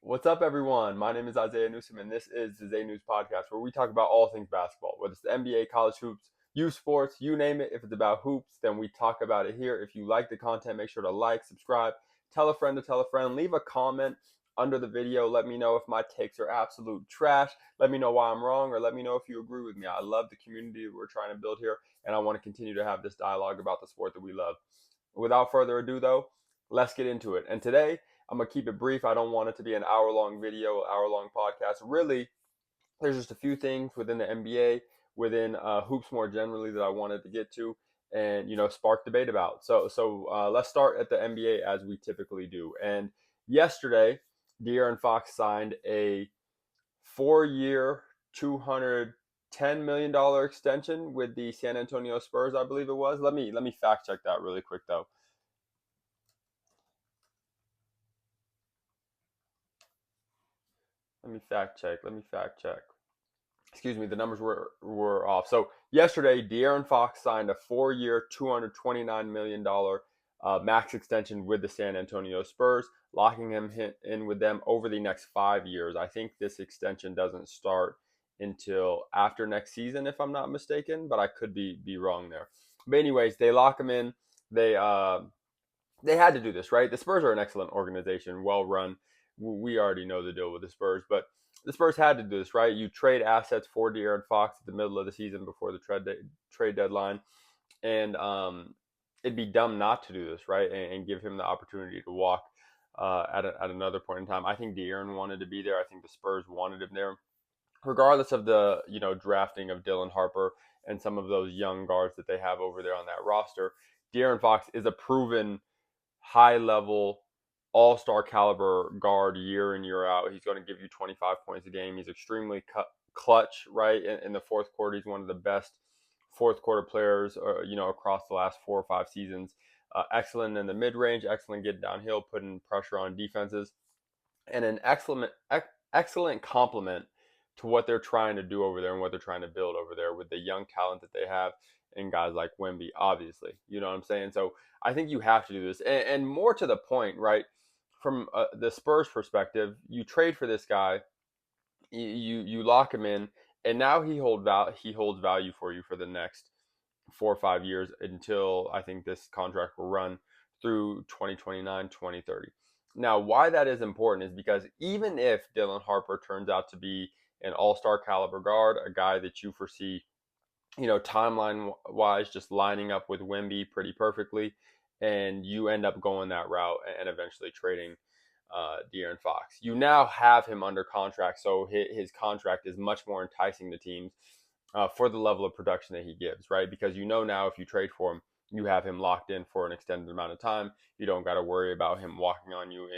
What's up, everyone? My name is ZayNews, and this is the ZayNews Podcast, where we talk about all things basketball, whether it's the NBA, college hoops, youth sports, you name it. If it's about hoops, then we talk about it here. If you like the content, make sure to like, subscribe, tell a friend to tell a friend, leave a comment under the video. Let me know if my takes are absolute trash. Let me know why I'm wrong, or let me know if you agree with me. I love the community that we're trying to build here, and I want to continue to have this dialogue about the sport that we love. Without further ado, though, let's get into it. And today, I'm going to keep it brief. I don't want it to be an hour-long video, hour-long podcast. Really, there's just a few things within the NBA, within hoops more generally, that I wanted to get to and, spark debate about. So let's start at the NBA as we typically do. And yesterday, De'Aaron Fox signed a 4-year, $210 million extension with the San Antonio Spurs, I believe it was. Let me fact check that really quick, though. Let me fact check. Excuse me, the numbers were off. So yesterday, De'Aaron Fox signed a 4-year, $229 million max extension with the San Antonio Spurs, locking him in with them over the next 5 years. I think this extension doesn't start until after next season, if I'm not mistaken, but I could be wrong there. But anyways, they lock him in. They had to do this, right? The Spurs are an excellent organization, well run. We already know the deal with the Spurs, but the Spurs had to do this, right? You trade assets for De'Aaron Fox at the middle of the season before the trade deadline, and it'd be dumb not to do this, right? And give him the opportunity to walk at another point in time. I think De'Aaron wanted to be there. I think the Spurs wanted him there, regardless of the drafting of Dylan Harper and some of those young guards that they have over there on that roster. De'Aaron Fox is a proven high level, all-star caliber guard year in, year out. He's going to give you 25 points a game. He's extremely clutch, right? In the fourth quarter, he's one of the best fourth quarter players, across the last 4 or 5 seasons. Excellent in the mid-range, excellent getting downhill, putting pressure on defenses, and an excellent complement to what they're trying to do over there and what they're trying to build over there with the young talent that they have and guys like Wemby, obviously. You know what I'm saying? So I think you have to do this. And more to the point, right, from the Spurs perspective, you trade for this guy, you lock him in, and now he holds value for you for the next 4 or 5 years until I think this contract will run through 2029, 2030. Now, why that is important is because even if Dylan Harper turns out to be an all-star caliber guard, a guy that you foresee, timeline wise, just lining up with Wemby pretty perfectly, and you end up going that route and eventually trading De'Aaron Fox. You now have him under contract, so his contract is much more enticing to teams for the level of production that he gives, right? Because now if you trade for him, you have him locked in for an extended amount of time. You don't got to worry about him walking on you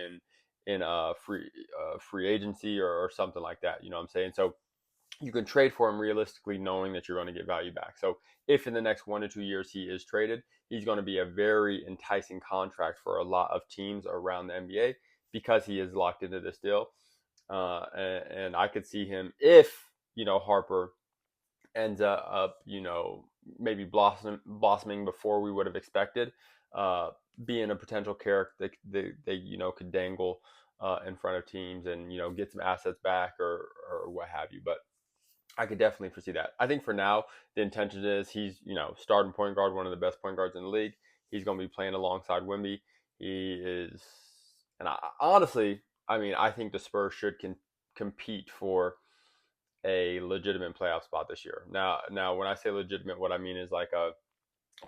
in a free agency or something like that. You know what I'm saying? So you can trade for him realistically knowing that you're going to get value back. So if in the next 1 to 2 years he is traded, he's going to be a very enticing contract for a lot of teams around the NBA because he is locked into this deal. And I could see him, if, Harper ends up, maybe blossoming before we would have expected, being a potential carrot that they could dangle in front of teams and, get some assets back or what have you. But I could definitely foresee that. I think for now, the intention is he's, starting point guard, one of the best point guards in the league. He's going to be playing alongside Wemby. He is, and honestly, I think the Spurs should compete for a legitimate playoff spot this year. Now, when I say legitimate, what I mean is like a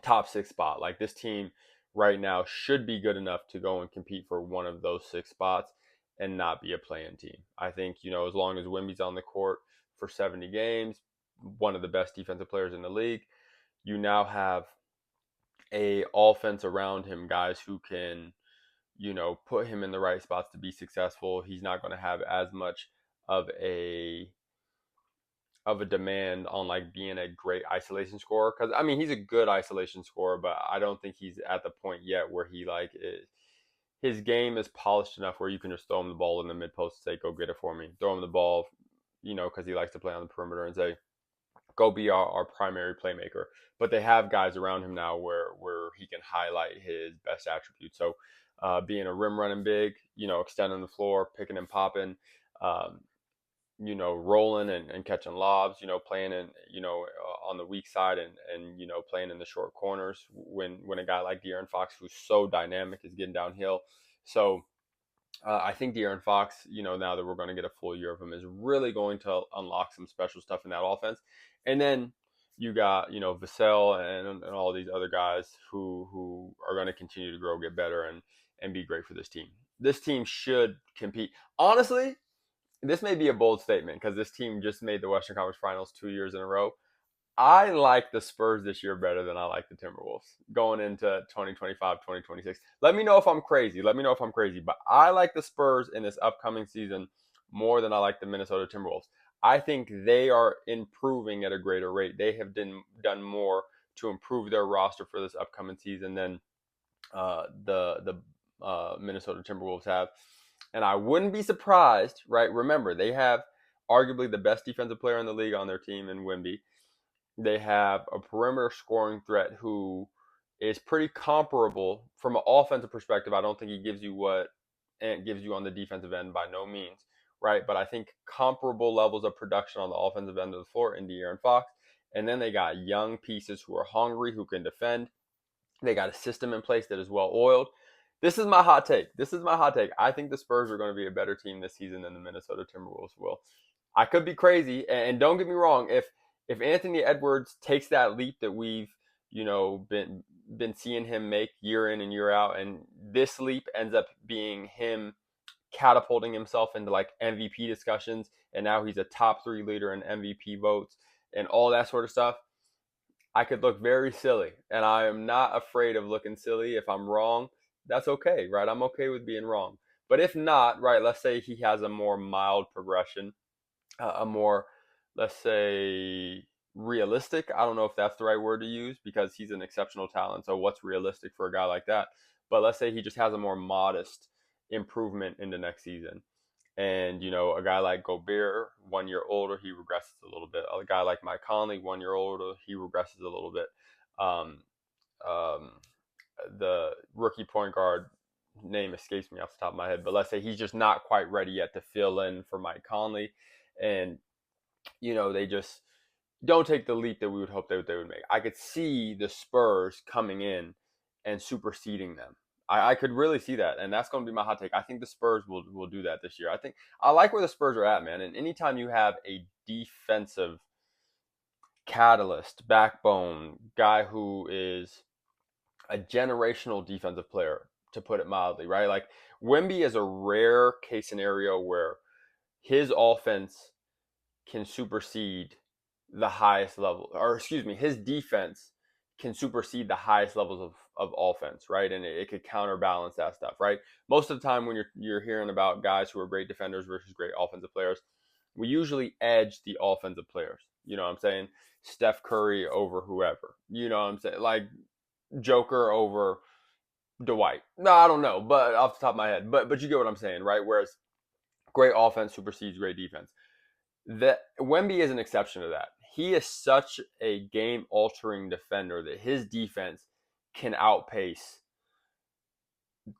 top 6 spot. Like, this team right now should be good enough to go and compete for one of those 6 spots and not be a play-in team. I think, as long as Wemby's on the court for 70 games, one of the best defensive players in the league, you now have a offense around him, guys who can, put him in the right spots to be successful. He's not going to have as much of a demand on like being a great isolation scorer, because he's a good isolation scorer, but I don't think he's at the point yet where he his game is polished enough where you can just throw him the ball in the mid post and say, go get it for me. Throw him the ball, because he likes to play on the perimeter, and say, go be our primary playmaker. But they have guys around him now where he can highlight his best attributes. So being a rim running big, extending the floor, picking and popping, um, rolling and catching lobs, playing in, on the weak side and playing in the short corners when a guy like De'Aaron Fox, who's so dynamic, is getting downhill. So I think De'Aaron Fox, now that we're going to get a full year of him, is really going to unlock some special stuff in that offense. And then you got, Vassell and all these other guys who are going to continue to grow, get better, and be great for this team. This team should compete. Honestly, this may be a bold statement because this team just made the Western Conference Finals 2 years in a row. I like the Spurs this year better than I like the Timberwolves going into 2025, 2026. Let me know if I'm crazy. But I like the Spurs in this upcoming season more than I like the Minnesota Timberwolves. I think they are improving at a greater rate. They have done more to improve their roster for this upcoming season than the Minnesota Timberwolves have. And I wouldn't be surprised, right? Remember, they have arguably the best defensive player in the league on their team in Wemby. They have a perimeter scoring threat who is pretty comparable from an offensive perspective. I don't think he gives you what Ant gives you on the defensive end by no means, right? But I think comparable levels of production on the offensive end of the floor in De'Aaron Fox. And then they got young pieces who are hungry, who can defend. They got a system in place that is well oiled. This is my hot take. I think the Spurs are going to be a better team this season than the Minnesota Timberwolves will. I could be crazy, and don't get me wrong. If Anthony Edwards takes that leap that we've been seeing him make year in and year out, and this leap ends up being him catapulting himself into like MVP discussions, and now he's a top 3 leader in MVP votes and all that sort of stuff, I could look very silly, and I am not afraid of looking silly. If I'm wrong, that's okay, right? I'm okay with being wrong. But if not, right, let's say he has a more mild progression, a more, let's say, realistic. I don't know if that's the right word to use because he's an exceptional talent. So what's realistic for a guy like that? But let's say he just has a more modest improvement into next season. And, a guy like Gobert, 1 year older, he regresses a little bit. A guy like Mike Conley, 1 year older, he regresses a little bit. Um, um, the rookie point guard name escapes me off the top of my head, but let's say he's just not quite ready yet to fill in for Mike Conley. And, they just don't take the leap that we would hope they would make. I could see the Spurs coming in and superseding them. I could really see that, and that's going to be my hot take. I think the Spurs will do that this year. I like where the Spurs are at, man. And anytime you have a defensive catalyst, backbone, guy who is a generational defensive player, to put it mildly, right? Like Wemby is a rare case scenario where his offense can supersede the highest level, or excuse me, his defense can supersede the highest levels of offense, right? And it could counterbalance that stuff, right? Most of the time when you're hearing about guys who are great defenders versus great offensive players, we usually edge the offensive players. You know what I'm saying? Steph Curry over whoever. You know what I'm saying? Like Joker over Dwight. No, I don't know, but off the top of my head. But you get what I'm saying, right? Whereas great offense supersedes great defense. That Wemby is an exception to that. He is such a game-altering defender that his defense can outpace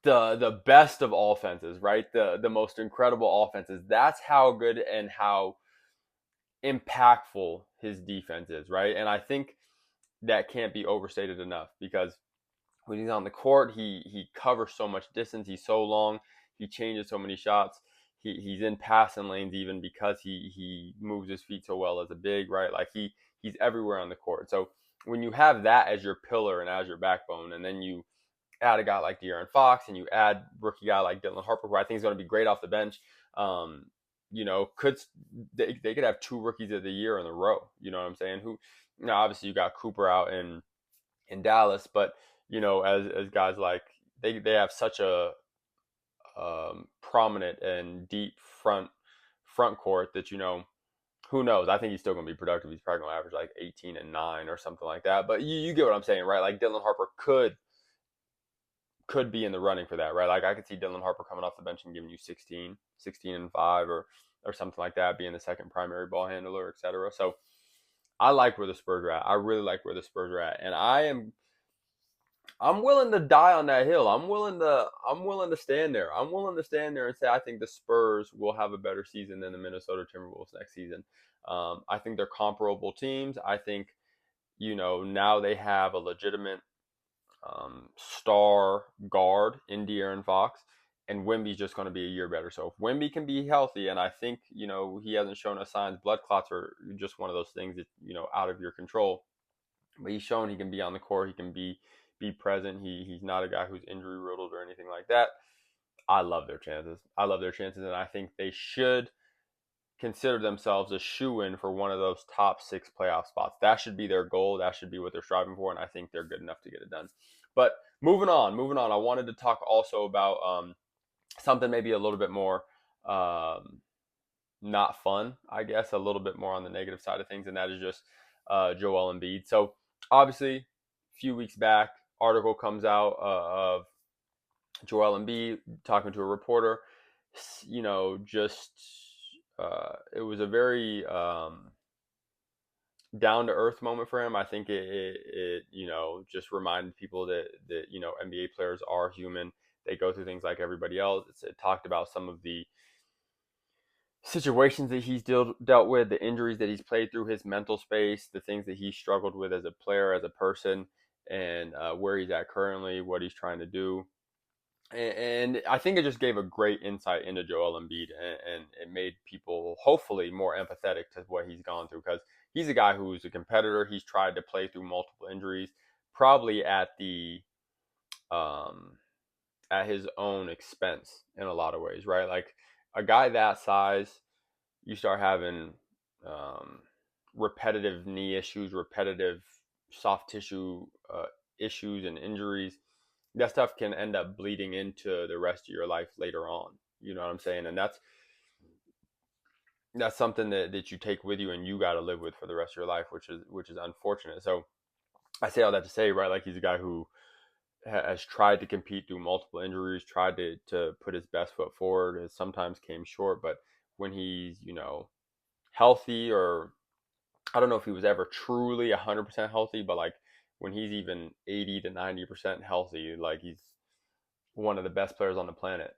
the best of offenses, right? The most incredible offenses. That's how good and how impactful his defense is, right? And I think that can't be overstated enough because when he's on the court, he covers so much distance. He's so long. He changes so many shots. He's in passing lanes even because he moves his feet so well as a big, right? Like he's everywhere on the court. So when you have that as your pillar and as your backbone, and then you add a guy like De'Aaron Fox and you add rookie guy like Dylan Harper, who I think is going to be great off the bench, could they could have 2 rookies of the year in a row. You know what I'm saying? Who now obviously you got Cooper out in Dallas, but as guys like they have such a prominent and deep front court that who knows? I think he's still going to be productive. He's probably going to average like 18 and 9 or something like that. But you get what I'm saying, right? Like Dylan Harper could be in the running for that, right? Like I could see Dylan Harper coming off the bench and giving you 16 and 5 or something like that, being the second primary ball handler, etc. So I like where the Spurs are at. I really like where the Spurs are at, and I am I'm willing to die on that hill. I'm willing to stand there. I'm willing to stand there and say I think the Spurs will have a better season than the Minnesota Timberwolves next season. I think they're comparable teams. I think now they have a legitimate star guard in De'Aaron Fox, and Wemby's just going to be a year better. So if Wemby can be healthy, and I think he hasn't shown us signs, blood clots are just one of those things that out of your control. But he's shown he can be on the court, he can be present. He's not a guy who's injury riddled or anything like that. I love their chances. I love their chances, and I think they should consider themselves a shoe-in for one of those top 6 playoff spots. That should be their goal. That should be what they're striving for, and I think they're good enough to get it done. But moving on. I wanted to talk also about something maybe a little bit more not fun, I guess, a little bit more on the negative side of things, and that is just Joel Embiid. So obviously, a few weeks back, article comes out of Joel Embiid talking to a reporter. Just it was a very down to earth moment for him. I think it just reminded people that NBA players are human. They go through things like everybody else. It talked about some of the situations that he's dealt with, the injuries that he's played through, his mental space, the things that he struggled with as a player, as a person, and where he's at currently, what he's trying to do. And I think it just gave a great insight into Joel Embiid, and it made people hopefully more empathetic to what he's gone through, because he's a guy who's a competitor. He's tried to play through multiple injuries, probably at his own expense in a lot of ways, right? Like a guy that size, you start having repetitive knee issues, repetitive soft tissue issues and injuries. That stuff can end up bleeding into the rest of your life later on. You know what I'm saying? And that's something that you take with you and you got to live with for the rest of your life, which is unfortunate. So I say all that to say, right, like he's a guy who has tried to compete through multiple injuries, tried to put his best foot forward, has sometimes came short, but when he's, healthy, or I don't know if he was ever truly 100% healthy, but like when he's even 80 to 90% healthy, like he's one of the best players on the planet.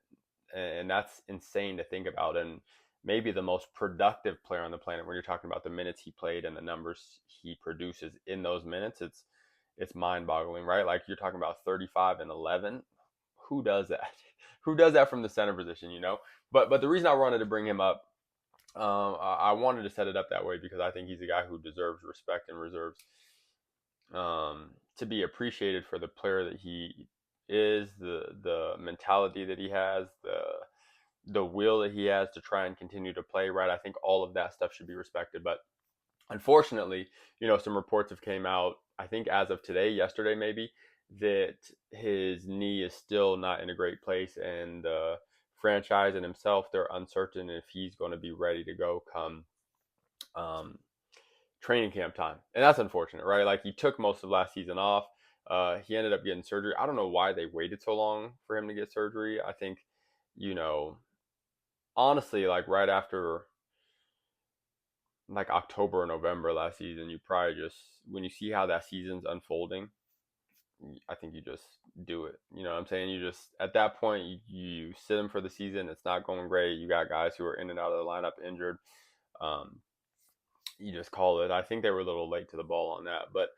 And that's insane to think about. And maybe the most productive player on the planet when you're talking about the minutes he played and the numbers he produces in those minutes. It's mind-boggling, right? Like you're talking about 35 and 11. Who does that? Who does that from the center position? But the reason I wanted to bring him up, I wanted to set it up that way because I think he's a guy who deserves respect and reserves to be appreciated for the player that he is, the mentality that he has, the will that he has to try and continue to play, right? I think all of that stuff should be respected. But unfortunately, some reports have came out, I think as of today, yesterday maybe, that his knee is still not in a great place, and the franchise and himself, they're uncertain if he's going to be ready to go come training camp time. And that's unfortunate, right? Like he took most of last season off. He ended up getting surgery. I don't know why they waited so long for him to get surgery. I think, honestly, like right after like October or November last season, you probably just, when you see how that season's unfolding, I think you just do it. You know what I'm saying? You just, at that point, you sit him for the season. It's not going great. You got guys who are in and out of the lineup injured. You just call it. I think they were a little late to the ball on that. But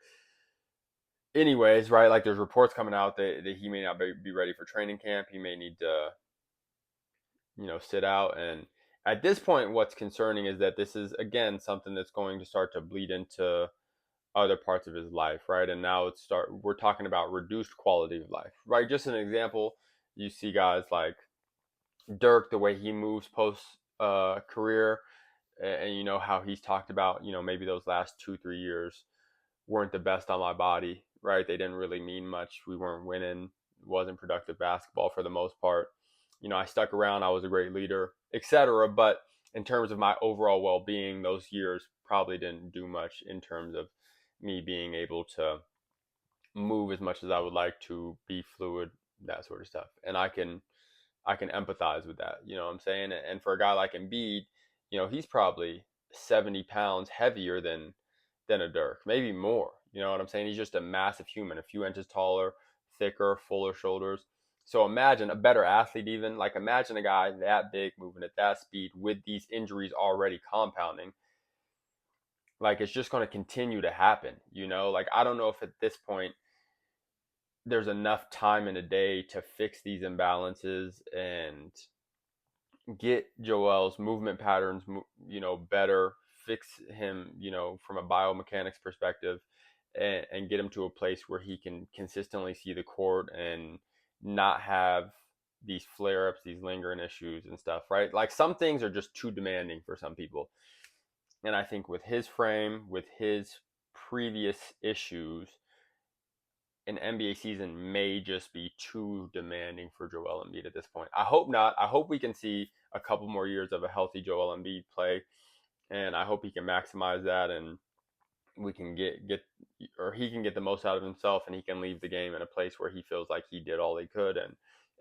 anyways, right, like there's reports coming out that he may not be ready for training camp. He may need to, sit out. And at this point, what's concerning is that this is, again, something that's going to start to bleed into other parts of his life, right? And now we're talking about reduced quality of life, right? Just an example, you see guys like Dirk, the way he moves post career, and how he's talked about, maybe those last 2-3 years weren't the best on my body, right? They didn't really mean much. We weren't winning. It wasn't productive basketball for the most part. I stuck around. I was a great leader, etc. But in terms of my overall well-being, those years probably didn't do much in terms of me being able to move as much as I would like to, be fluid, that sort of stuff. And I can empathize with that. You know what I'm saying? And for a guy like Embiid, he's probably 70 pounds heavier than a Dirk, maybe more. You know what I'm saying? He's just a massive human, a few inches taller, thicker, fuller shoulders. So imagine a better athlete, even like imagine a guy that big moving at that speed with these injuries already compounding. Like it's just going to continue to happen, Like I don't know if at this point there's enough time in a day to fix these imbalances and get Joel's movement patterns, better, fix him, from a biomechanics perspective, and get him to a place where he can consistently see the court and not have these flare ups, these lingering issues and stuff, right? Like some things are just too demanding for some people. And I think with his frame, with his previous issues, an NBA season may just be too demanding for Joel Embiid at this point. I hope not. I hope we can see a couple more years of a healthy Joel Embiid play, and I hope he can maximize that, and we can or he can get the most out of himself, and he can leave the game in a place where he feels like he did all he could,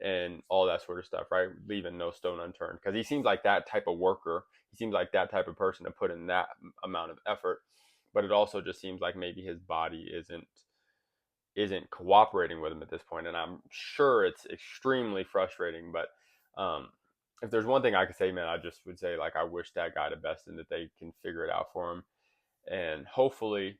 and all that sort of stuff, right? Leaving no stone unturned, because he seems like that type of worker. He seems like that type of person to put in that amount of effort, but it also just seems like maybe his body isn't cooperating with him at this point, and I'm sure it's extremely frustrating. But if there's one thing I could say, man, I just would say like I wish that guy the best and that they can figure it out for him, and hopefully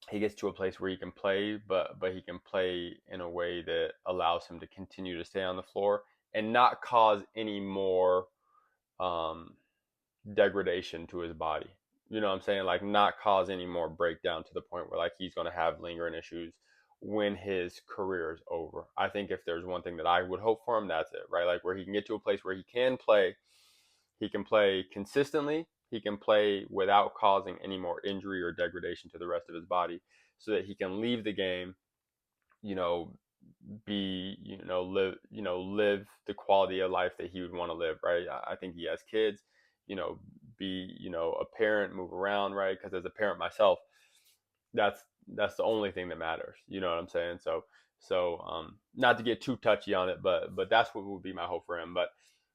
he gets to a place where he can play, but he can play in a way that allows him to continue to stay on the floor and not cause any more degradation to his body. You know what I'm saying? Like not cause any more breakdown to the point where like he's going to have lingering issues when his career is over. I think if there's one thing that I would hope for him, that's it, right? Like where he can get to a place where he can play consistently, he can play without causing any more injury or degradation to the rest of his body, so that he can leave the game, you know, live the quality of life that he would want to live, right? I think he has kids, be, a parent, move around, right? Because as a parent myself, that's the only thing that matters. You know what I'm saying? So not to get too touchy on it, but that's what would be my hope for him. But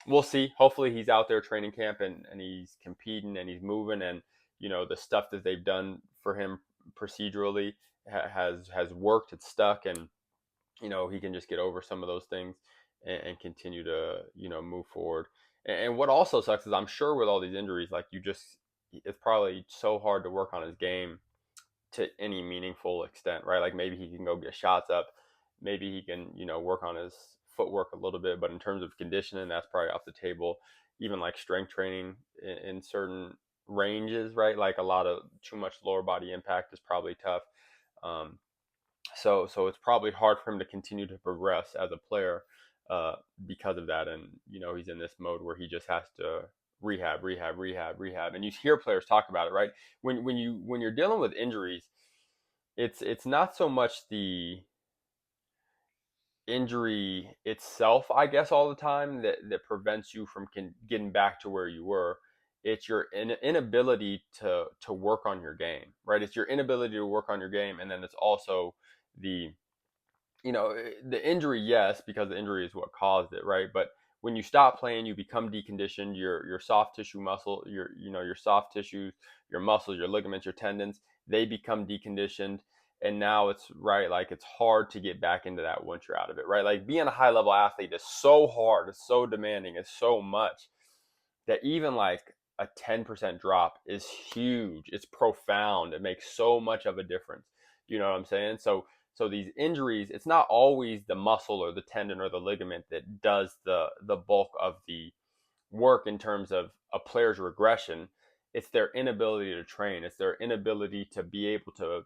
we'll see. Hopefully he's out there training camp and he's competing and he's moving, and the stuff that they've done for him procedurally has worked. It's stuck, and he can just get over some of those things and continue to move forward. And what also sucks is I'm sure with all these injuries, like it's probably so hard to work on his game to any meaningful extent, right? Like maybe he can go get shots up, maybe he can work on his footwork a little bit, but in terms of conditioning, that's probably off the table. Even like strength training in certain ranges, right? Like a lot of too much lower body impact is probably tough. So it's probably hard for him to continue to progress as a player because of that. And he's in this mode where he just has to rehab, and you hear players talk about it, right? When you're dealing with injuries, it's not so much the injury itself, I guess, all the time that prevents you from getting back to where you were. It's your inability to work on your game, right? It's your inability to work on your game, and then it's also the the injury, yes, because the injury is what caused it, right? But when you stop playing, you become deconditioned. Your soft tissue muscle, your soft tissues, your muscles, your ligaments, your tendons, they become deconditioned. And now it's right, like it's hard to get back into that once you're out of it, right? Like being a high level athlete is so hard, it's so demanding, it's so much that even like a 10% drop is huge. It's profound. It makes so much of a difference. You know what I'm saying? So these injuries, it's not always the muscle or the tendon or the ligament that does the bulk of the work in terms of a player's regression. It's their inability to train. It's their inability to be able to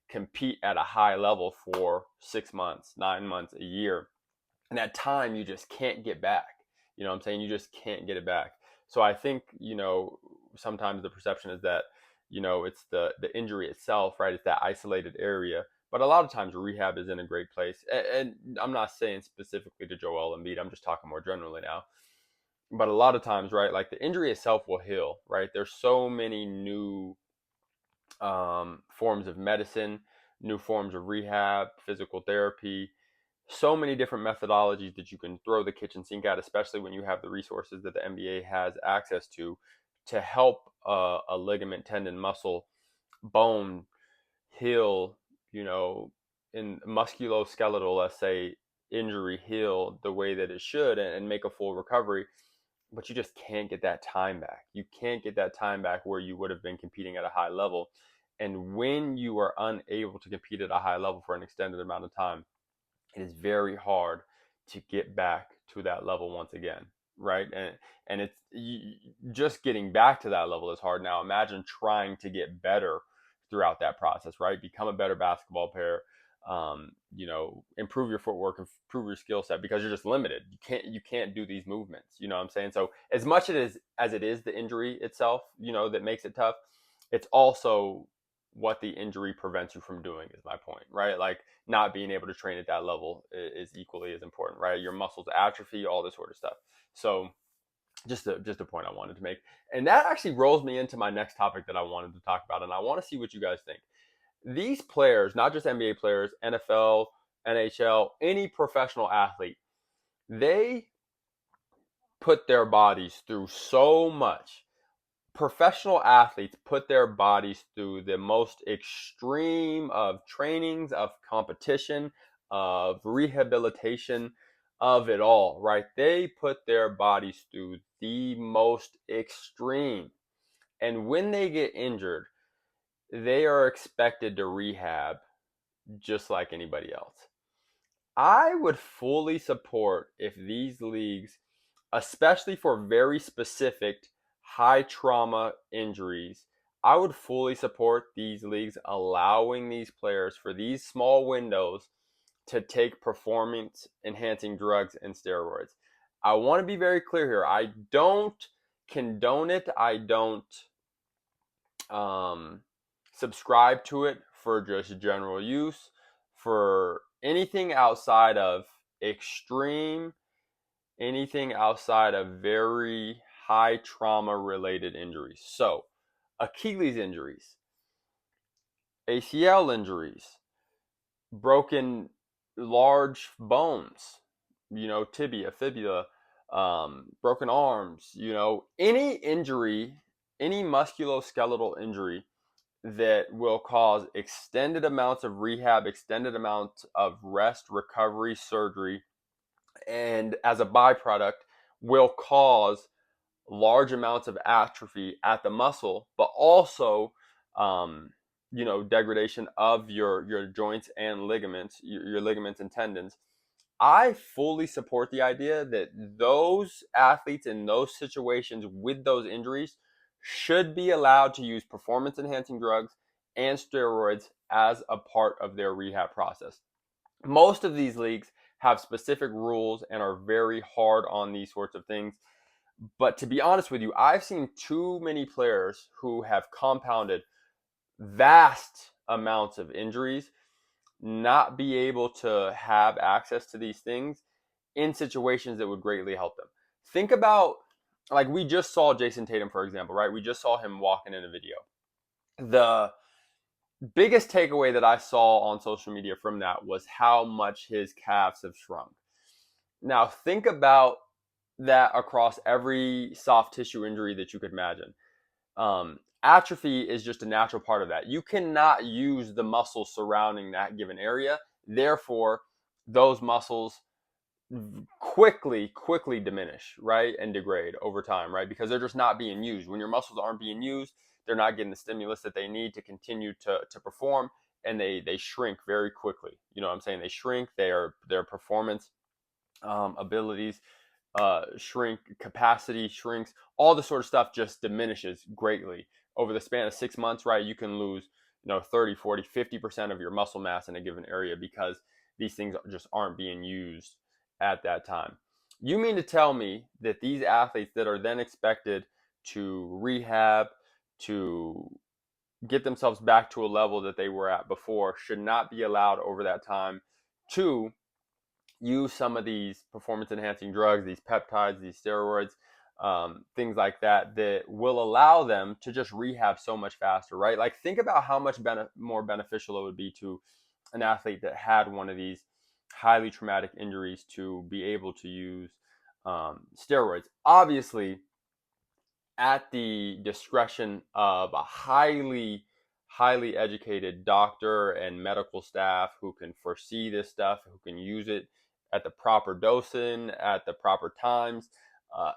compete at a high level for 6 months, 9 months, a year. And that time you just can't get back. You know what I'm saying? You just can't get it back. So I think, sometimes the perception is that, it's the injury itself, right? It's that isolated area. But a lot of times rehab is in a great place. And I'm not saying specifically to Joel Embiid. I'm just talking more generally now. But a lot of times, right, like the injury itself will heal, right? There's so many new forms of medicine, new forms of rehab, physical therapy, so many different methodologies that you can throw the kitchen sink at, especially when you have the resources that the NBA has access to help a ligament, tendon, muscle, bone heal, in musculoskeletal, let's say, injury heal the way that it should and make a full recovery, but you just can't get that time back. You can't get that time back where you would have been competing at a high level. And when you are unable to compete at a high level for an extended amount of time, it is very hard to get back to that level once again, right? And it's just getting back to that level is hard. Now imagine trying to get better throughout that process, right? Become a better basketball player, improve your footwork, improve your skill set, because you're just limited. You can't do these movements. You know what I'm saying? So as much as it is the injury itself, that makes it tough, it's also what the injury prevents you from doing, is my point, right? Like, not being able to train at that level is equally as important, right? Your muscles atrophy, all this sort of stuff. So just a point I wanted to make. And that actually rolls me into my next topic that I wanted to talk about. And I want to see what you guys think. These players, not just NBA players, NFL, NHL, any professional athlete, they put their bodies through so much. Professional athletes put their bodies through the most extreme of trainings, of competition, of rehabilitation, of it all, right? They put their bodies through the most extreme. And when they get injured, they are expected to rehab just like anybody else. I would fully support if these leagues, especially for very specific high trauma injuries, I would fully support these leagues allowing these players for these small windows to take performance enhancing drugs and steroids. I want to be very clear here. I don't condone it. I don't subscribe to it for just general use. For anything outside of extreme, anything outside of very high trauma related injuries. So, Achilles injuries, ACL injuries, broken large bones, tibia, fibula, broken arms, any injury, any musculoskeletal injury that will cause extended amounts of rehab, extended amounts of rest, recovery, surgery, and as a byproduct will cause large amounts of atrophy at the muscle, but also degradation of your joints and ligaments, your ligaments and tendons. I fully support the idea that those athletes in those situations with those injuries should be allowed to use performance enhancing drugs and steroids as a part of their rehab process. Most of these leagues have specific rules and are very hard on these sorts of things. But to be honest with you, I've seen too many players who have compounded vast amounts of injuries not be able to have access to these things in situations that would greatly help them. Think about, like, we just saw Jason Tatum, for example, right? We just saw him walking in a video. The biggest takeaway that I saw on social media from that was how much his calves have shrunk. Now, think about that across every soft tissue injury that you could imagine. Atrophy is just a natural part of that. You cannot use the muscles surrounding that given area. Therefore, those muscles quickly diminish, right? And degrade over time, right? Because they're just not being used. When your muscles aren't being used, they're not getting the stimulus that they need to continue to perform, and they shrink very quickly. You know what I'm saying? They shrink, their performance abilities shrink, capacity shrinks, all this sort of stuff just diminishes greatly over the span of 6 months, right? You can lose 30, 40, 50% of your muscle mass in a given area because these things just aren't being used at that time. You mean to tell me that these athletes that are then expected to rehab, to get themselves back to a level that they were at before, should not be allowed over that time to use some of these performance enhancing drugs, these peptides, these steroids, things like that, that will allow them to just rehab so much faster, right? Like, think about how much more beneficial it would be to an athlete that had one of these highly traumatic injuries to be able to use steroids. Obviously, at the discretion of a highly highly educated doctor and medical staff who can foresee this stuff, who can use it at the proper dosing, at the proper times,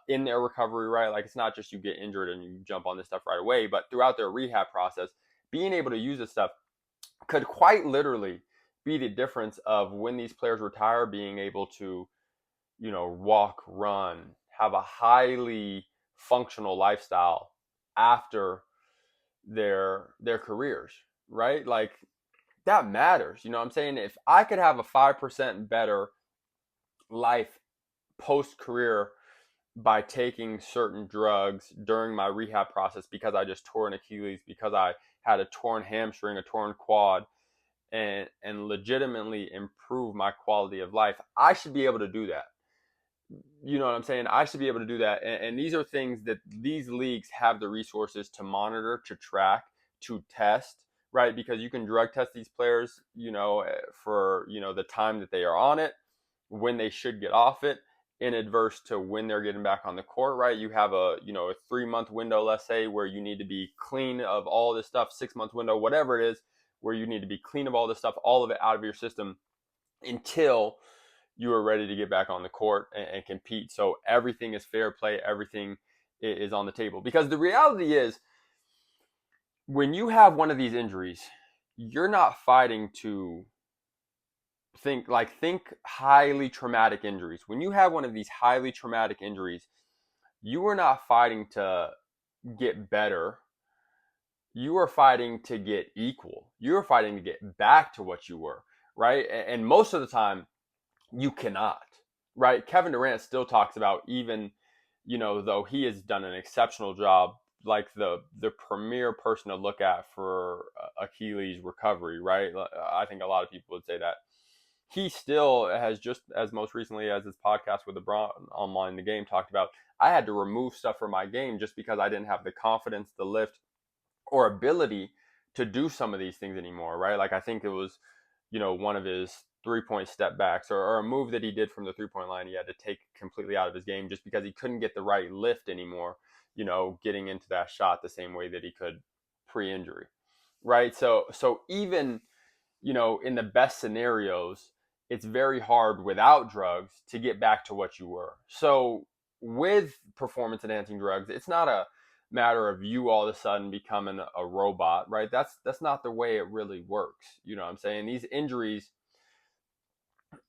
in their recovery, right? Like, it's not just you get injured and you jump on this stuff right away, but throughout their rehab process, being able to use this stuff could quite literally be the difference of when these players retire, being able to, walk, run, have a highly functional lifestyle after their careers, right? Like, that matters. You know what I'm saying? If I could have a 5% better life post career by taking certain drugs during my rehab process because I just tore an Achilles, because I had a torn hamstring, a torn quad, and legitimately improve my quality of life, I should be able to do that. You know what I'm saying? I should be able to do that. And these are things that these leagues have the resources to monitor, to track, to test, right? Because you can drug test these players, for, the time that they are on it, when they should get off it, in adverse to when they're getting back on the court, right? You have a 3-month window, let's say, where you need to be clean of all this stuff, 6-month window, whatever it is, where you need to be clean of all this stuff, all of it out of your system until you are ready to get back on the court and compete. So everything is fair play. Everything is on the table. Because the reality is, when you have one of these injuries, you're not fighting to think highly traumatic injuries. When you have one of these highly traumatic injuries, you are not fighting to get better. You are fighting to get equal. You are fighting to get back to what you were, right? And most of the time, you cannot, right? Kevin Durant still talks about, even, though he has done an exceptional job, like the premier person to look at for Achilles recovery, right? I think a lot of people would say that. He still has, just as most recently as his podcast with LeBron online the game, talked about, I had to remove stuff from my game just because I didn't have the confidence, the lift, or ability to do some of these things anymore, right? Like, I think it was, one of his 3-point step backs, or a move that he did from the 3-point line, he had to take completely out of his game just because he couldn't get the right lift anymore, getting into that shot the same way that he could pre-injury, right? So even, in the best scenarios, it's very hard without drugs to get back to what you were. So with performance enhancing drugs, it's not a matter of you all of a sudden becoming a robot, right? That's not the way it really works. You know what I'm saying? These injuries,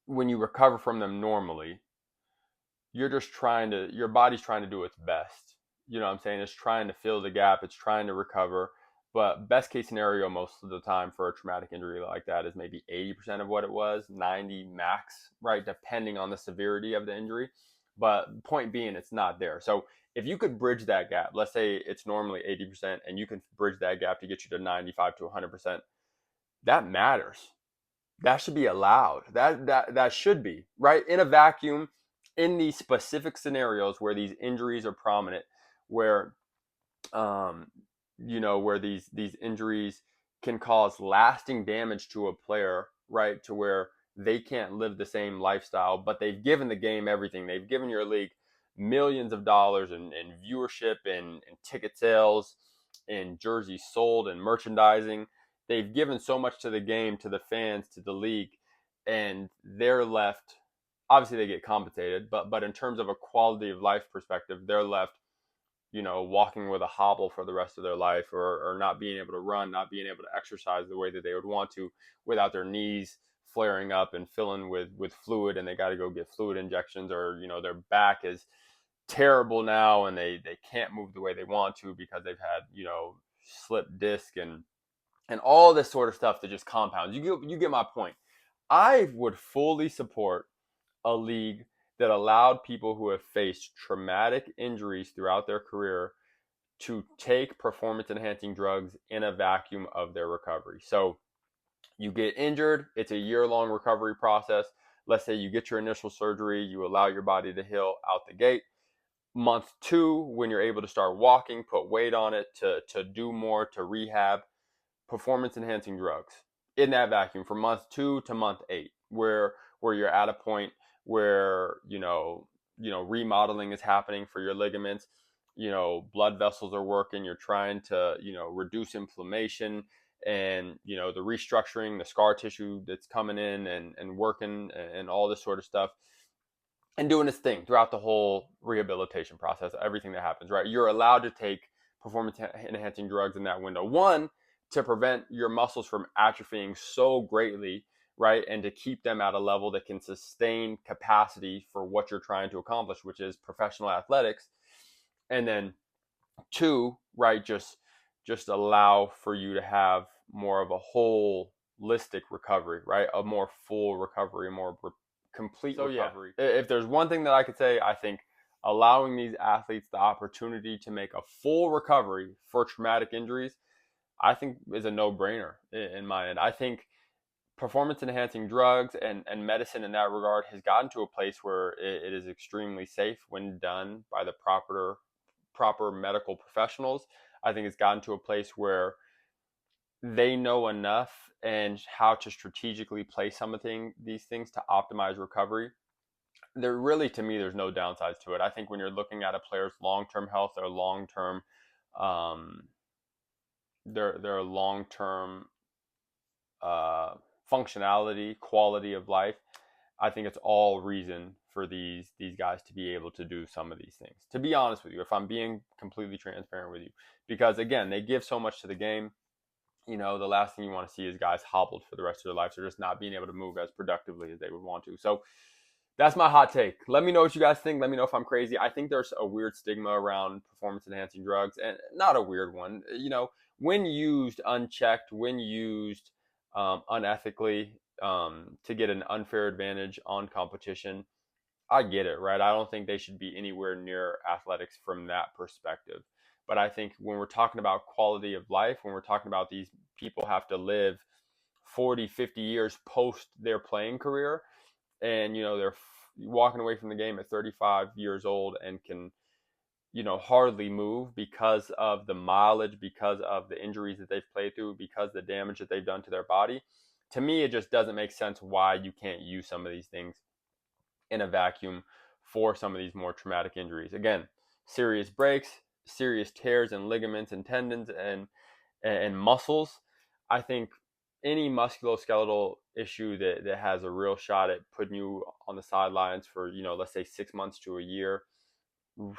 when you recover from them normally, your body's trying to do its best. You know what I'm saying? It's trying to fill the gap, it's trying to recover. But best case scenario most of the time for a traumatic injury like that is maybe 80% of what it was, 90 max, right? Depending on the severity of the injury. But point being, it's not there. So if you could bridge that gap, let's say it's normally 80%, and you can bridge that gap to get you to 95 to 100%, that matters. That should be allowed. That should be, right? In a vacuum, in these specific scenarios where these injuries are prominent, where where these injuries can cause lasting damage to a player, right? To where they can't live the same lifestyle, but they've given the game everything. They've given your league millions of dollars in viewership and ticket sales and jerseys sold and merchandising. They've given so much to the game, to the fans, to the league, and they're left. Obviously, they get compensated, but in terms of a quality of life perspective, they're left, walking with a hobble for the rest of their life, or not being able to run, not being able to exercise the way that they would want to without their knees flaring up and filling with fluid, and they got to go get fluid injections, or, their back is terrible now and they can't move the way they want to because they've had, slipped disc and all this sort of stuff that just compounds. You get my point. I would fully support a league that allowed people who have faced traumatic injuries throughout their career to take performance enhancing drugs in a vacuum of their recovery. So you get injured, it's a year-long recovery process. Let's say you get your initial surgery, you allow your body to heal out the gate. Month 2, when you're able to start walking, put weight on it to do more, to rehab, performance enhancing drugs in that vacuum from month 2 to month 8, where you're at a point where remodeling is happening for your ligaments, blood vessels are working, you're trying to reduce inflammation and, you know, the restructuring, the scar tissue that's coming in and working and all this sort of stuff and doing its thing throughout the whole rehabilitation process, everything that happens, right? You're allowed to take performance enhancing drugs in that window. One, to prevent your muscles from atrophying so greatly, right? And to keep them at a level that can sustain capacity for what you're trying to accomplish, which is professional athletics. And then two, right, just allow for you to have more of a holistic recovery, right? A more full recovery, a more complete recovery. Yeah, if there's one thing that I could say, I think allowing these athletes the opportunity to make a full recovery for traumatic injuries, I think is a no-brainer in my end. I think performance enhancing drugs and medicine in that regard has gotten to a place where it is extremely safe when done by the proper medical professionals. I think it's gotten to a place where they know enough and how to strategically place these things to optimize recovery. There really, to me, there's no downsides to it. I think when you're looking at a player's long-term health, their long-term, their long-term functionality, quality of life, I think it's all reason for these guys to be able to do some of these things. To be honest with you, if I'm being completely transparent with you, because again, they give so much to the game. You know, the last thing you want to see is guys hobbled for the rest of their lives or just not being able to move as productively as they would want to. So that's my hot take. Let me know what you guys think. Let me know if I'm crazy. I think there's a weird stigma around performance enhancing drugs, and not a weird one. You know, when used unchecked, when used unethically, to get an unfair advantage on competition, I get it, right? I don't think they should be anywhere near athletics from that perspective. But I think when we're talking about quality of life, when we're talking about these people have to live 40, 50 years post their playing career, and, you know, they're walking away from the game at 35 years old and can, you know, hardly move because of the mileage, because of the injuries that they've played through, because of the damage that they've done to their body. To me, it just doesn't make sense why you can't use some of these things in a vacuum for some of these more traumatic injuries. Again, serious breaks, serious tears and ligaments and tendons and muscles. I think any musculoskeletal issue that has a real shot at putting you on the sidelines for, you know, let's say 6 months to a year,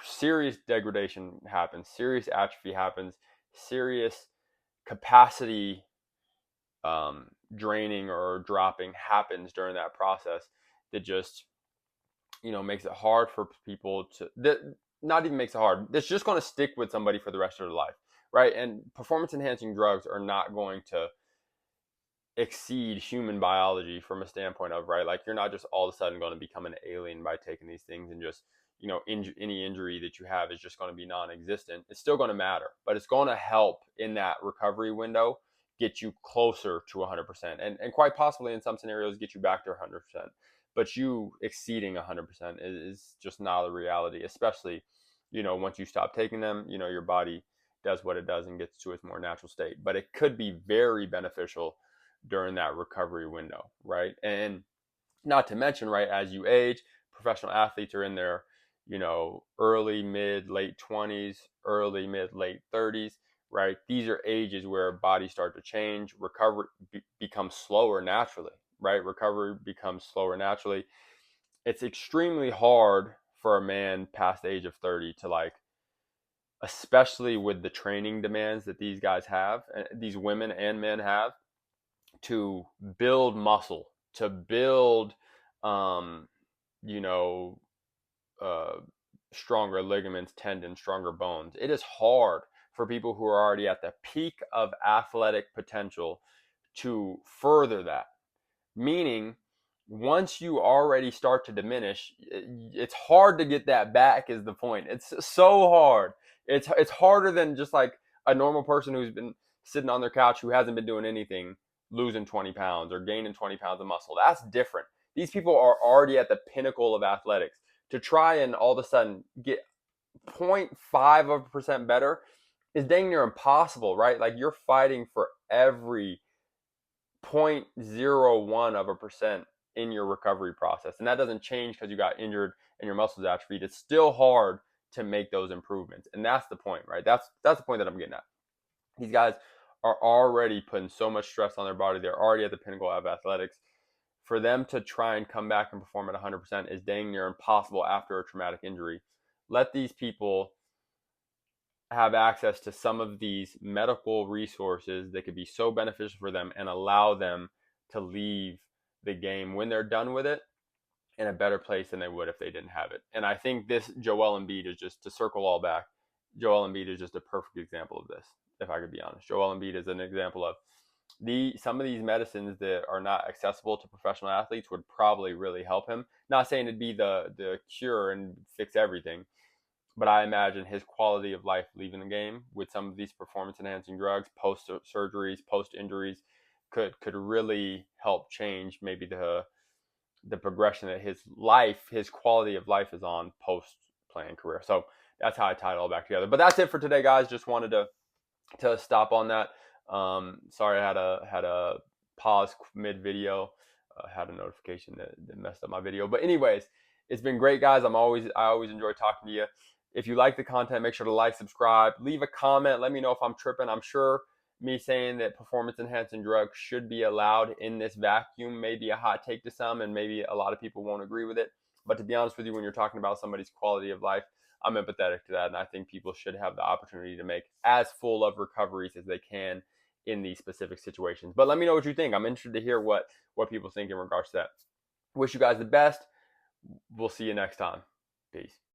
serious degradation happens, serious atrophy happens, serious capacity draining or dropping happens during that process that just, you know, makes it hard for people to, that not even makes it hard, that's just going to stick with somebody for the rest of their life, right? And performance enhancing drugs are not going to exceed human biology from a standpoint of, right, like you're not just all of a sudden going to become an alien by taking these things and just, you know, any injury that you have is just going to be non-existent. It's still going to matter, but it's going to help in that recovery window get you closer to 100%, and quite possibly in some scenarios get you back to 100%. But you exceeding 100% is just not the reality, especially, you know, once you stop taking them, you know, your body does what it does and gets to its more natural state. But it could be very beneficial during that recovery window, right? And not to mention, right, as you age, professional athletes are in their, you know, early, mid, late 20s, early, mid, late 30s, right? These are ages where bodies start to change, recovery becomes slower naturally, right? Recovery becomes slower naturally. It's extremely hard for a man past the age of 30 to, like, especially with the training demands that these guys have, these women and men have, to build muscle, to build, you know, stronger ligaments, tendons, stronger bones. It is hard for people who are already at the peak of athletic potential to further that. Meaning, once you already start to diminish, it's hard to get that back is the point. It's so hard. It's harder than just like a normal person who's been sitting on their couch who hasn't been doing anything, losing 20 pounds or gaining 20 pounds of muscle. That's different. These people are already at the pinnacle of athletics. To try and all of a sudden get 0.5% better is dang near impossible, right? Like you're fighting for every 0.01% in your recovery process. And that doesn't change because you got injured and your muscles atrophied. It's still hard to make those improvements. And that's the point, right? That's the point that I'm getting at. These guys are already putting so much stress on their body. They're already at the pinnacle of athletics. For them to try and come back and perform at 100% is dang near impossible after a traumatic injury. Let these people have access to some of these medical resources that could be so beneficial for them and allow them to leave the game when they're done with it in a better place than they would if they didn't have it. And I think this Joel Embiid is just, to circle all back, Joel Embiid is just a perfect example of this, if I could be honest. Joel Embiid is an example of some of these medicines that are not accessible to professional athletes would probably really help him. Not saying it'd be the cure and fix everything, but I imagine his quality of life leaving the game with some of these performance enhancing drugs, post surgeries, post injuries, could really help change maybe the progression that his quality of life is on post playing career. So that's how I tie it all back together. But that's it for today, guys. Just wanted to stop on that. Sorry, I had a pause mid video. Had a notification that messed up my video. But anyways, it's been great, guys. I always enjoy talking to you. If you like the content, make sure to like, subscribe, leave a comment. Let me know if I'm tripping. I'm sure me saying that performance enhancing drugs should be allowed in this vacuum may be a hot take to some, and maybe a lot of people won't agree with it. But to be honest with you, when you're talking about somebody's quality of life, I'm empathetic to that, and I think people should have the opportunity to make as full of recoveries as they can in these specific situations. But let me know what you think. I'm interested to hear what people think in regards to that. Wish you guys the best. We'll see you next time. Peace.